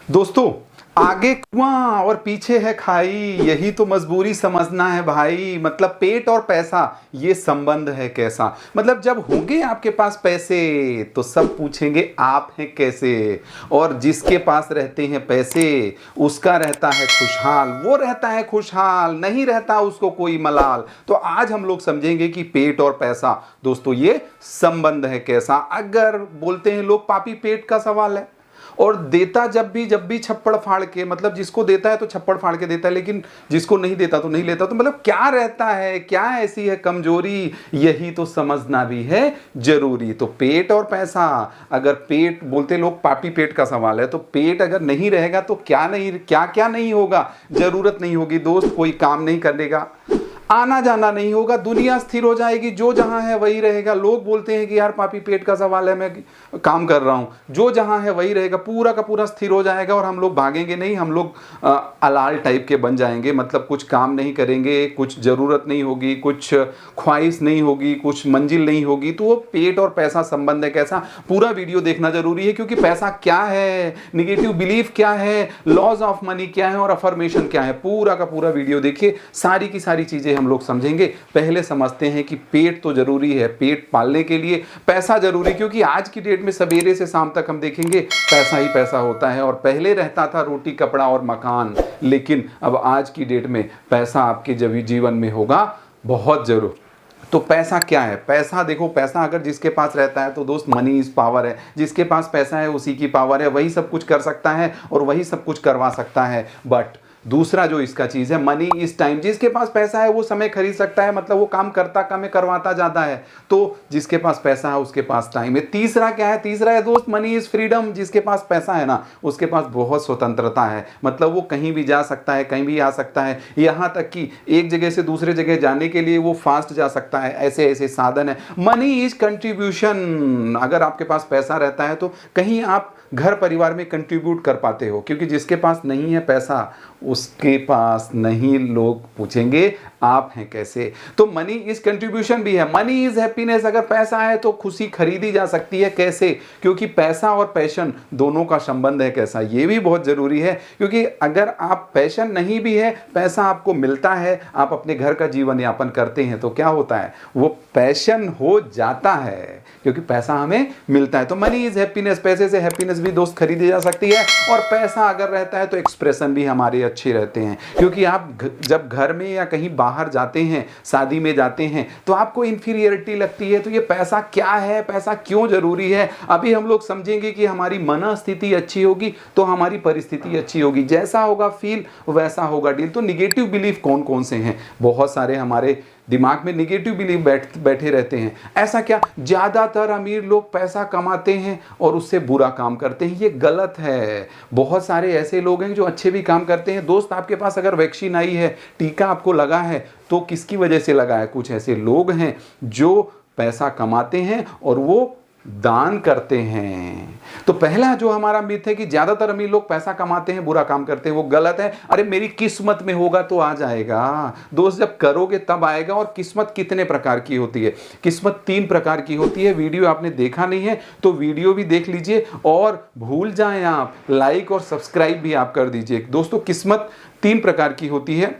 दोस्तों, आगे कुआं और पीछे है खाई, यही तो मजबूरी समझना है भाई। मतलब पेट और पैसा, ये संबंध है कैसा। मतलब जब होंगे आपके पास पैसे तो सब पूछेंगे आप हैं कैसे। और जिसके पास रहते हैं पैसे उसका रहता है खुशहाल, वो रहता है खुशहाल, नहीं रहता उसको कोई मलाल। तो आज हम लोग समझेंगे कि पेट और पैसा दोस्तों ये संबंध है कैसा। अगर बोलते हैं लोग पापी पेट का सवाल है, और देता जब भी छप्पड़ फाड़ के, मतलब जिसको देता है तो छप्पड़ फाड़ के देता है, लेकिन जिसको नहीं देता तो नहीं लेता। तो मतलब क्या रहता है, क्या ऐसी है कमजोरी, यही तो समझना भी है जरूरी। तो पेट और पैसा, अगर पेट बोलते लोग पापी पेट का सवाल है, तो पेट अगर नहीं रहेगा तो क्या क्या नहीं होगा। जरूरत नहीं होगी दोस्त, कोई काम नहीं करेगा, आना जाना नहीं होगा, दुनिया स्थिर हो जाएगी, जो जहां है वही रहेगा। लोग बोलते हैं कि यार पापी पेट का सवाल है, मैं काम कर रहा हूं, जो जहां है वही रहेगा, पूरा का पूरा स्थिर हो जाएगा। और हम लोग भागेंगे नहीं, हम लोग अलाल टाइप के बन जाएंगे। मतलब कुछ काम नहीं करेंगे, कुछ जरूरत नहीं होगी, कुछ ख्वाहिश नहीं होगी, कुछ मंजिल नहीं होगी। तो वो पेट और पैसा संबंध है कैसा, पूरा वीडियो देखना जरूरी है। क्योंकि पैसा क्या है, निगेटिव बिलीफ क्या है, लॉज ऑफ मनी क्या है और अफर्मेशन क्या है, पूरा का पूरा वीडियो देखिए, सारी की सारी चीजें हम लोग समझेंगे। पहले समझते हैं कि पेट तो जरूरी है, पेट पालने के लिए पैसा जरूरी। क्योंकि आज की डेट में सवेरे से शाम तक हम देखेंगे पैसा ही पैसा होता है। और पहले रहता था रोटी कपड़ा और मकान, लेकिन अब आज की डेट में पैसा आपके जीवन में होगा बहुत जरूर। तो पैसा क्या है, पैसा देखो, पैसा अगर जिसके पास रहता है तो दोस्त मनी इज पावर है। जिसके पास पैसा है उसी की पावर है, वही सब कुछ कर सकता है और वही सब कुछ करवा सकता है। बट दूसरा जो इसका चीज है, मनी इज टाइम। जिसके पास पैसा है वो समय खरीद सकता है, मतलब वो काम करता कम है, करवाता ज्यादा है। तो जिसके पास पैसा है उसके पास टाइम है। तीसरा क्या है, तीसरा है दोस्त मनी इज फ्रीडम। जिसके पास पैसा है ना उसके पास बहुत स्वतंत्रता है, मतलब वो कहीं भी जा सकता है, कहीं भी आ सकता है। यहाँ तक कि एक जगह से दूसरे जगह जाने के लिए वो फास्ट जा सकता है। ऐसे ऐसे साधन है। Money is contribution. अगर आपके पास पैसा रहता है तो कहीं आप घर परिवार में कंट्रीब्यूट कर पाते हो। क्योंकि जिसके पास नहीं है पैसा उसके पास नहीं, लोग पूछेंगे आप हैं कैसे। तो मनी इज कंट्रीब्यूशन भी है। Money is happiness. अगर पैसा है तो खुशी खरीदी जा सकती है। कैसे, क्योंकि पैसा और पैशन दोनों का संबंध है कैसा, ये भी बहुत जरूरी है। क्योंकि अगर आप पैशन नहीं भी है, पैसा आपको मिलता है, आप अपने घर का जीवन यापन करते हैं, तो क्या होता है, वो पैशन हो जाता है, क्योंकि पैसा हमें मिलता है। तो मनी इज हैप्पीनेस। पैसे से हैप्पीनेस भी दोस्त खरीदी जा सकती है। और पैसा अगर रहता है तो एक्सप्रेशन भी हमारे अच्छे रहते हैं। क्योंकि आप जब घर में या कहीं बाहर जाते हैं, शादी में जाते हैं, तो आपको इंफीरियरिटी लगती है। तो ये पैसा क्या है, पैसा क्यों जरूरी है, अभी हम लोग समझेंगे कि हमारी मनस्थिति अच्छी होगी तो हमारी परिस्थिति अच्छी होगी। जैसा होगा फील वैसा होगा डील। तो निगेटिव बिलीफ कौन कौन से हैं, बहुत सारे हमारे दिमाग में निगेटिव बिलीफ बैठे रहते हैं। ऐसा क्या, ज्यादातर अमीर लोग पैसा कमाते हैं और उससे बुरा काम करते हैं, ये गलत है। बहुत सारे ऐसे लोग हैं जो अच्छे भी काम करते हैं। दोस्त आपके पास अगर वैक्सीन आई है, टीका आपको लगा है, तो किसकी वजह से लगा है, कुछ ऐसे लोग हैं जो पैसा कमाते हैं और वो दान करते हैं। तो पहला जो हमारा मिथ है कि ज्यादातर अमीर लोग पैसा कमाते हैं बुरा काम करते हैं, वो गलत है। अरे मेरी किस्मत में होगा तो आ जाएगा दोस्त, जब करोगे तब आएगा। और किस्मत कितने प्रकार की होती है, किस्मत 3 प्रकार की होती है। वीडियो आपने देखा नहीं है तो वीडियो भी देख लीजिए, और भूल जाएं आप लाइक और सब्सक्राइब भी आप कर दीजिए। दोस्तों किस्मत 3 प्रकार की होती है।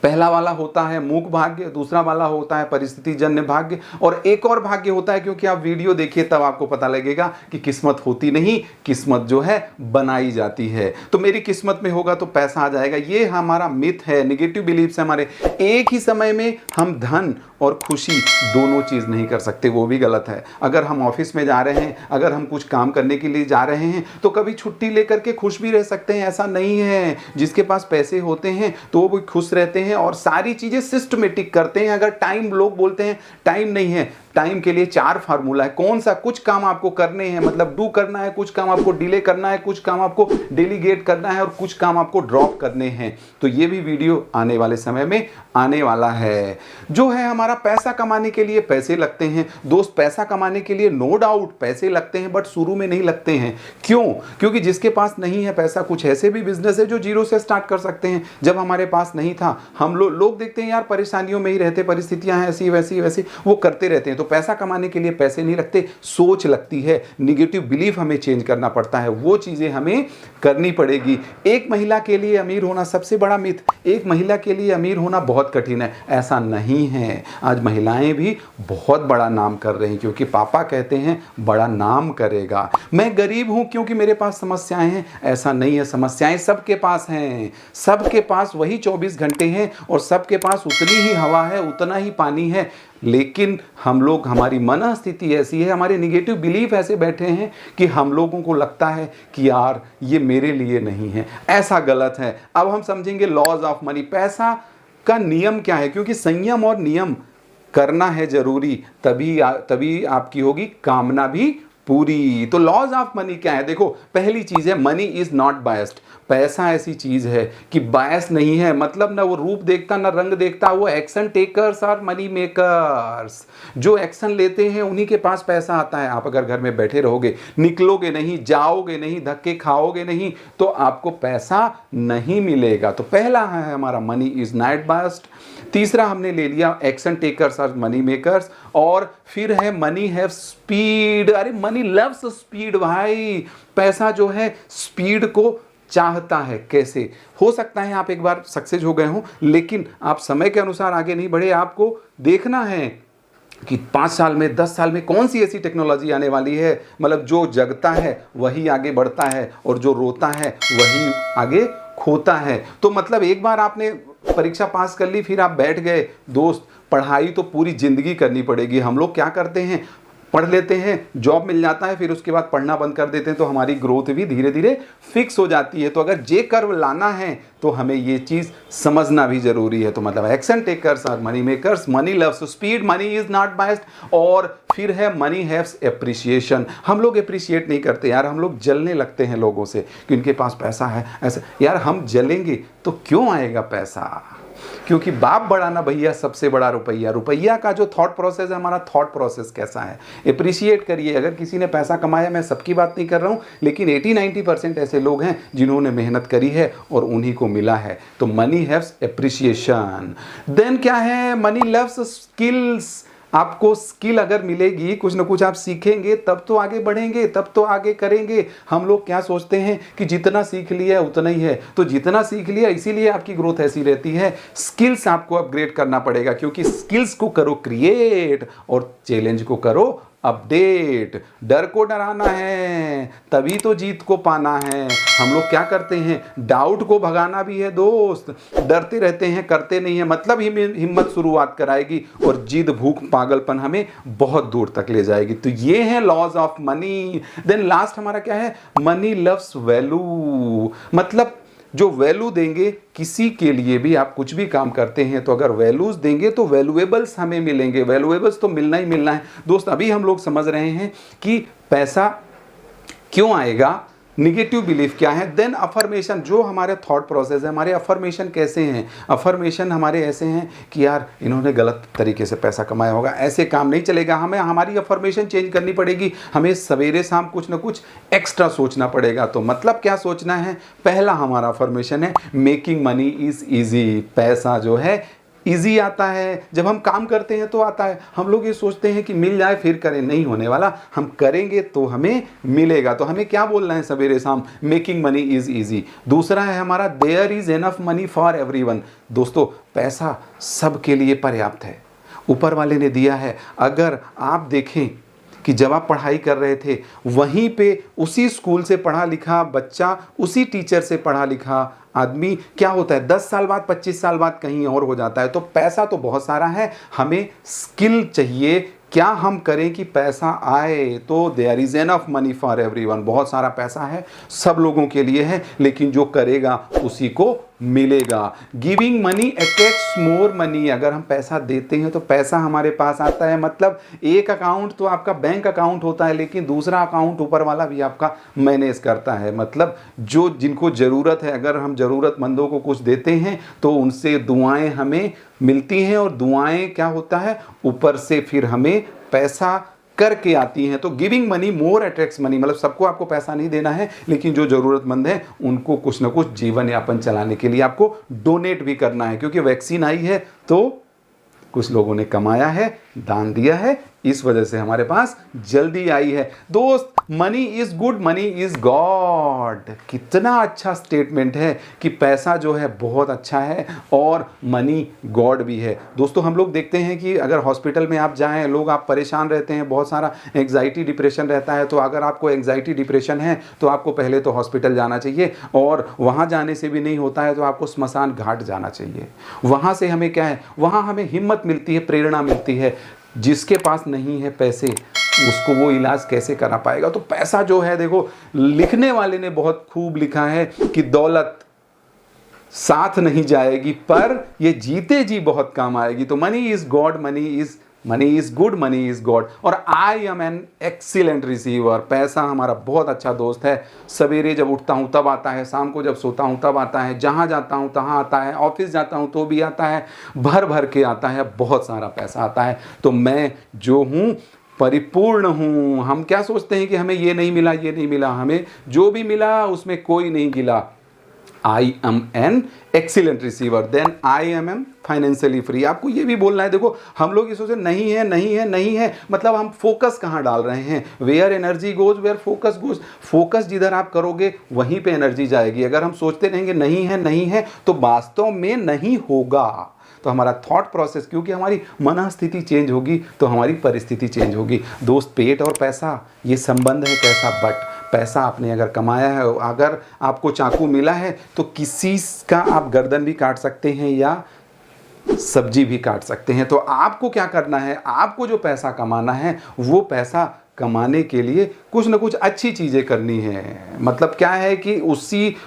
पहला वाला होता है मूक भाग्य, दूसरा वाला होता है परिस्थिति जन्य भाग्य, और एक और भाग्य होता है, क्योंकि आप वीडियो देखिए तब आपको पता लगेगा कि किस्मत होती नहीं, किस्मत जो है बनाई जाती है। तो मेरी किस्मत में होगा तो पैसा आ जाएगा, ये हमारा मिथ है, निगेटिव बिलीफ्स है हमारे। एक ही समय में हम धन और खुशी दोनों चीज नहीं कर सकते, वो भी गलत है। अगर हम ऑफिस में जा रहे हैं, अगर हम कुछ काम करने के लिए जा रहे हैं, तो कभी छुट्टी लेकर के खुश भी रह सकते हैं, ऐसा नहीं है। जिसके पास पैसे होते हैं तो वो भी खुश रहते हैं और सारी चीजें सिस्टमेटिक करते हैं। अगर टाइम, लोग बोलते हैं टाइम नहीं है, टाइम के लिए 4 फार्मूला है। कौन सा, कुछ काम आपको करने हैं, मतलब डू करना है, कुछ काम आपको डिले करना है, कुछ काम आपको डेलीगेट करना है और कुछ काम आपको ड्रॉप करने हैं। तो ये भी वीडियो आने वाले समय में आने वाला है। जो है हमारा पैसा कमाने के लिए पैसे लगते हैं दोस्त, पैसा कमाने के लिए नो डाउट पैसे लगते हैं, बट शुरू में नहीं लगते हैं। क्यों, क्योंकि जिसके पास नहीं है पैसा, कुछ ऐसे भी बिजनेस है जो जीरो से स्टार्ट कर सकते हैं। जब हमारे पास नहीं था, हम लोग देखते हैं यार परेशानियों में ही रहते, परिस्थितियां हैं ऐसी वैसी वैसी, वो करते रहते हैं। तो पैसा कमाने के लिए पैसे नहीं लगते, सोच लगती है, निगेटिव बिलीफ हमें चेंज करना पड़ता है, वो चीज़ें हमें करनी पड़ेगी। एक महिला के लिए अमीर होना सबसे बड़ा मिथ, एक महिला के लिए अमीर होना बहुत कठिन है, ऐसा नहीं है। आज महिलाएं भी बहुत बड़ा नाम कर रही हैं, क्योंकि पापा कहते हैं बड़ा नाम करेगा। मैं गरीब हूं क्योंकि मेरे पास समस्याएं हैं, ऐसा नहीं है। समस्याएं सबके पास हैं, सबके पास वही 24 घंटे हैं और सबके पास उतनी ही हवा है, उतना ही पानी है, लेकिन हम लोग, हमारी मन स्थिति ऐसी है, हमारे निगेटिव बिलीफ ऐसे बैठे हैं कि हम लोगों को लगता है कि यार ये मेरे लिए नहीं है, ऐसा गलत है। अब हम समझेंगे लॉज ऑफ मनी, पैसा का नियम क्या है, क्योंकि संयम और नियम करना है जरूरी, तभी आपकी होगी कामना भी पूरी। तो लॉज ऑफ मनी क्या है? देखो, पहली चीज है मनी इज नॉट बायस्ड। पैसा ऐसी चीज है कि बायस नहीं है, मतलब ना वो रूप देखता ना रंग देखता, वो एक्शन टेकर्स और मनी मेकर्स। जो एक्शन लेते हैं उन्हीं के पास पैसा आता है। आप अगर घर में बैठे रहोगे, निकलोगे नहीं, जाओगे नहीं, धक्के खाओगे नहीं, तो आपको पैसा नहीं मिलेगा। तो पहला है हमारा मनी इज नॉट बायस्ड। तीसरा हमने ले लिया एक्शन टेकर्स और मनी मेकर्स, और फिर है मनी हैव स्पीड। अरे मनी लव्स स्पीड भाई, पैसा जो है स्पीड को चाहता है। कैसे हो सकता है आप एक बार सक्सेस हो गए हो, लेकिन आप समय के अनुसार आगे नहीं बढ़े। आपको देखना है कि 5 साल में, 10 साल में कौन सी ऐसी टेक्नोलॉजी आने वाली है। मतलब जो जगता है वही आगे बढ़ता है और जो रोता है वही आगे खोता है। तो मतलब एक बार आपने परीक्षा पास कर ली, फिर आप बैठ गए, दोस्त पढ़ाई तो पूरी जिंदगी करनी पड़ेगी। हम लोग क्या करते हैं, पढ़ लेते हैं, जॉब मिल जाता है, फिर उसके बाद पढ़ना बंद कर देते हैं, तो हमारी ग्रोथ भी धीरे धीरे फिक्स हो जाती है। तो अगर जे कर्व लाना है तो हमें ये चीज़ समझना भी जरूरी है। तो मतलब एक्शन टेकर्स और money makers, money loves speed, money is not biased. और फिर है मनी हैव्स एप्रिसिएशन। हम लोग एप्रिशिएट नहीं करते यार, हम लोग जलने लगते हैं लोगों से कि उनके पास पैसा है, ऐसा। यार हम जलेंगे तो क्यों आएगा पैसा? क्योंकि बाप बड़ा ना भैया, सबसे बड़ा रुपया। रुपया का जो थॉट प्रोसेस है, हमारा थॉट प्रोसेस कैसा है, एप्रिशिएट करिए। अगर किसी ने पैसा कमाया, मैं सबकी बात नहीं कर रहा हूँ, लेकिन 80-90% ऐसे लोग हैं जिन्होंने मेहनत करी है और उन्हीं को मिला है। तो मनी हैव्स एप्रिसिएशन। देन क्या है, मनी लव्स स्किल्स। आपको स्किल अगर मिलेगी, कुछ ना कुछ आप सीखेंगे, तब तो आगे बढ़ेंगे, तब तो आगे करेंगे। हम लोग क्या सोचते हैं कि जितना सीख लिया उतना ही है, तो जितना सीख लिया इसीलिए आपकी ग्रोथ ऐसी रहती है। स्किल्स आपको अपग्रेड करना पड़ेगा, क्योंकि स्किल्स को करो क्रिएट और चैलेंज को करो अपडेट। डर को डराना है तभी तो जीत को पाना है। हम लोग क्या करते हैं, डाउट को भगाना भी है दोस्त। डरते रहते हैं, करते नहीं है, मतलब हिम्मत शुरुआत कराएगी और जिद, भूख, पागलपन हमें बहुत दूर तक ले जाएगी। तो ये है laws of money. Then last हमारा क्या है, मनी लव्स वैल्यू। मतलब जो वैल्यू देंगे, किसी के लिए भी आप कुछ भी काम करते हैं तो अगर वैल्यूज देंगे तो वैल्यूएबल्स हमें मिलेंगे। वैल्यूएबल्स तो मिलना ही मिलना है दोस्त। अभी हम लोग समझ रहे हैं कि पैसा क्यों आएगा, निगेटिव बिलीफ क्या है। देन अफर्मेशन, जो हमारे थॉट प्रोसेस है, हमारे अफर्मेशन कैसे हैं। अफर्मेशन हमारे ऐसे हैं कि यार इन्होंने गलत तरीके से पैसा कमाया होगा, ऐसे काम नहीं चलेगा। हमें हमारी अफर्मेशन चेंज करनी पड़ेगी। हमें सवेरे शाम कुछ ना कुछ एक्स्ट्रा सोचना पड़ेगा। तो मतलब क्या सोचना है, पहला हमारा अफर्मेशन है मेकिंग मनी इज ईजी। पैसा जो है इजी आता है, जब हम काम करते हैं तो आता है। हम लोग ये सोचते हैं कि मिल जाए फिर करें, नहीं होने वाला, हम करेंगे तो हमें मिलेगा। तो हमें क्या बोलना है सवेरे शाम, मेकिंग मनी इज इजी। दूसरा है हमारा there is enough money for everyone. दोस्तों पैसा सबके लिए पर्याप्त है, ऊपर वाले ने दिया है। अगर आप देखें कि जब आप पढ़ाई कर रहे थे, वहीं पे उसी स्कूल से पढ़ा लिखा बच्चा, उसी टीचर से पढ़ा लिखा आदमी क्या होता है, 10 साल बाद, 25 साल बाद कहीं और हो जाता है। तो पैसा तो बहुत सारा है, हमें स्किल चाहिए। क्या हम करें कि पैसा आए? तो there is enough money for everyone. बहुत सारा पैसा है, सब लोगों के लिए है, लेकिन जो करेगा उसी को मिलेगा। Giving money attracts more money. अगर हम पैसा देते हैं तो पैसा हमारे पास आता है। मतलब एक अकाउंट तो आपका बैंक अकाउंट होता है, लेकिन दूसरा अकाउंट ऊपर वाला भी आपका मैनेज करता है। मतलब जो जिनको ज़रूरत है, अगर हम ज़रूरतमंदों को कुछ देते हैं तो उनसे दुआएं हमें मिलती हैं, और दुआएं क्या होता है, ऊपर से फिर हमें पैसा करके आती हैं। तो गिविंग मनी मोर अट्रैक्ट्स मनी। मतलब सबको आपको पैसा नहीं देना है, लेकिन जो ज़रूरतमंद है उनको कुछ ना कुछ जीवन यापन चलाने के लिए आपको डोनेट भी करना है। क्योंकि वैक्सीन आई है तो कुछ लोगों ने कमाया है, दान दिया है, इस वजह से हमारे पास जल्दी आई है। दोस्त, money is good, money is God. कितना अच्छा स्टेटमेंट है कि पैसा जो है बहुत अच्छा है और मनी गॉड भी है। दोस्तों, हम लोग देखते हैं कि अगर हॉस्पिटल में आप जाएं, लोग आप परेशान रहते हैं, बहुत सारा एंग्जाइटी डिप्रेशन रहता है, तो अगर आपको एंग्जाइटी डिप्रेशन है तो आपको पहले तो हॉस्पिटल जाना चाहिए, और वहाँ जाने से भी नहीं होता है तो आपको स्मशान घाट जाना चाहिए। वहाँ से हमें क्या है, वहाँ हमें हिम्मत मिलती है, प्रेरणा मिलती है। जिसके पास नहीं है पैसे, उसको वो इलाज कैसे करा पाएगा। तो पैसा जो है, देखो, लिखने वाले ने बहुत खूब लिखा है कि दौलत साथ नहीं जाएगी पर ये जीते जी बहुत काम आएगी। तो money is God, money is good, money is God. और I am an excellent receiver. पैसा हमारा बहुत अच्छा दोस्त है। सवेरे जब उठता हूँ तब आता है, शाम को जब सोता हूँ तब आता है, जहाँ जाता हूँ तहाँ आता है, ऑफिस जाता हूँ तो भी आता है, भर भर के आता है, बहुत सारा पैसा आता है। तो मैं जो हूँ परिपूर्ण हूँ। हम क्या सोचते हैं कि हमें ये नहीं मिला, ये नहीं मिला, हमें जो भी मिला उसमें कोई नहीं गिला। I am an excellent receiver, then I am financially free. आपको ये भी बोलना है। देखो, हम लोग ये सोचे नहीं है, नहीं है, नहीं है, मतलब हम फोकस कहाँ डाल रहे हैं। Where energy goes where focus goes. Focus जिधर आप करोगे वहीं पे एनर्जी जाएगी। अगर हम सोचते रहेंगे नहीं है, नहीं है, तो वास्तव में नहीं होगा। तो हमारा थॉट प्रोसेस, क्योंकि हमारी मनस्थिति चेंज होगी तो हमारी परिस्थिति चेंज होगी। दोस्त, पेट और पैसा ये संबंध है कैसा, बट पैसा आपने अगर कमाया है, अगर आपको चाकू मिला है तो किसी का आप गर्दन भी काट सकते हैं या सब्जी भी काट सकते हैं। तो आपको क्या करना है, आपको जो पैसा कमाना है वो पैसा कमाने के लिए कुछ ना कुछ अच्छी चीज़ें करनी है। मतलब क्या है कि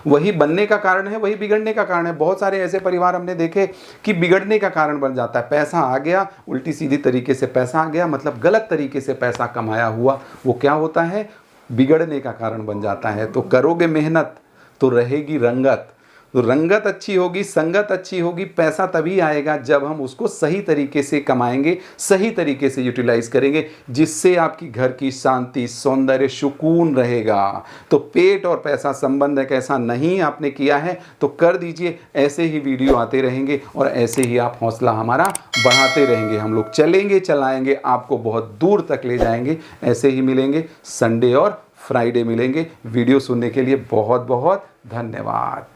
वही बनने का कारण है, वही बिगड़ने का कारण है। बहुत सारे ऐसे परिवार हमने देखे कि बिगड़ने का कारण बन जाता है। पैसा आ गया, उल्टी सीधी तरीके से पैसा आ गया, मतलब गलत तरीके से पैसा कमाया हुआ, वो क्या होता है, बिगड़ने का कारण बन जाता है। तो करोगे मेहनत तो रहेगी रंगत। तो रंगत अच्छी होगी, संगत अच्छी होगी, पैसा तभी आएगा जब हम उसको सही तरीके से कमाएंगे, सही तरीके से यूटिलाइज करेंगे, जिससे आपकी घर की शांति, सौंदर्य, सुकून रहेगा। तो पेट और पैसा संबंध है कैसा, नहीं आपने किया है तो कर दीजिए। ऐसे ही वीडियो आते रहेंगे और ऐसे ही आप हौसला हमारा बढ़ाते रहेंगे। हम लोग चलेंगे, चलाएंगे, आपको बहुत दूर तक ले जाएंगे। ऐसे ही मिलेंगे, संडे और फ्राइडे मिलेंगे। वीडियो सुनने के लिए बहुत बहुत धन्यवाद।